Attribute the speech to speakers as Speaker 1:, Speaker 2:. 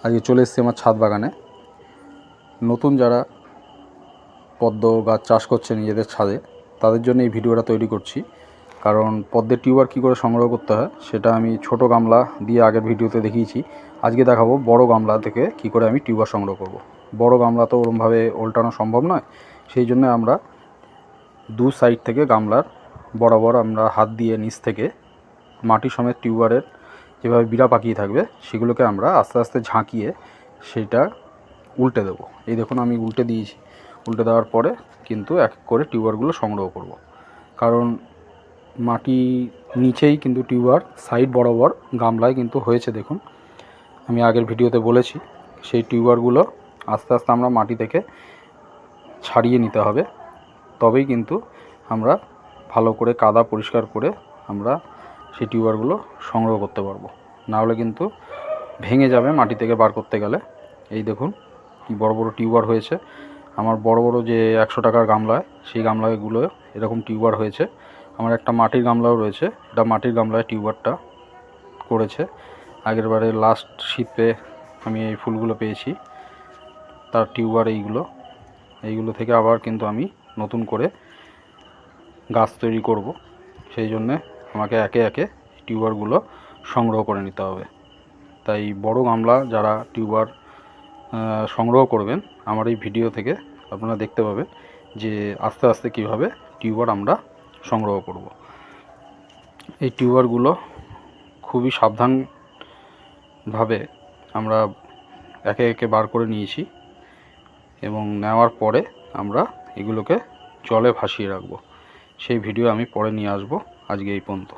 Speaker 1: আজকে চলে এসেছি আমার ছাদ বাগানে। নতুন যারা পদ্ম গাছ চাষ করছে নিজেদের ছাদে, তাদের জন্য এই ভিডিওটা তৈরি করছি। কারণ পদ্মের টিউবার কী করে সংগ্রহ করতে হয় সেটা আমি ছোট গামলা দিয়ে আগের ভিডিওতে দেখিয়েছি। আজকে দেখাবো বড় গামলা থেকে কী করে আমি টিউবার সংগ্রহ করব। বড় গামলা তো ওরমভাবে ওল্টানো সম্ভব নয়, সেই জন্য আমরা দু সাইড থেকে গামলার বরাবর আমরা হাত দিয়ে নিচ থেকে মাটি সমেত টিউবারের যেভাবে বিড়া পাকিয়ে থাকবে সেগুলোকে আমরা আস্তে আস্তে ঝাঁকিয়ে সেটা উল্টে দেবো। এই দেখুন আমি উল্টে দিয়েছি। উল্টে দেওয়ার পরে কিন্তু এক করে টিউবারগুলো সংগ্রহ করব। কারণ মাটি নিচেই কিন্তু টিউবার সাইড বরাবর গামলায় কিন্তু হয়েছে। দেখুন আমি আগের ভিডিওতে বলেছি, সেই টিউবারগুলো আস্তে আস্তে আমরা মাটি থেকে ছাড়িয়ে নিতে হবে, তবেই কিন্তু আমরা ভালো করে কাদা পরিষ্কার করে আমরা সেই টিউবারগুলো সংগ্রহ করতে পারবো। না হলে কিন্তু ভেঙে যাবে মাটি থেকে বার করতে গেলে। এই দেখুন কি বড় বড় টিউবার হয়েছে। আমার বড় বড় যে 100 টাকার গামলায়, সেই গামলাগুলো এরকম টিউবার হয়েছে। আমার একটা মাটির গামলাও রয়েছে, এটা মাটির গামলায় টিউবারটা করেছে। আগের বারে লাস্ট শীতে আমি এই ফুলগুলো পেয়েছি, তার টিউবার এইগুলো থেকে আবার কিন্তু আমি নতুন করে গাছ তৈরি করব। সেই জন্যে আমাকে একে একে টিউবারগুলো সংগ্রহ করে নিতে হবে। তাই বড় গামলা যারা টিউবার সংগ্রহ করবেন, আমার এই ভিডিও থেকে আপনারা দেখতে পাবেন যে আস্তে আস্তে কীভাবে টিউবার আমরা সংগ্রহ করব। এই টিউবারগুলো খুবই সাবধানভাবে আমরা একে একে বার করে নিয়েছি এবং নেওয়ার পরে আমরা এগুলোকে জলে ভাসিয়ে রাখব। সেই ভিডিও আমি পরে নিয়ে আসব। আজকে এই পর্যন্ত।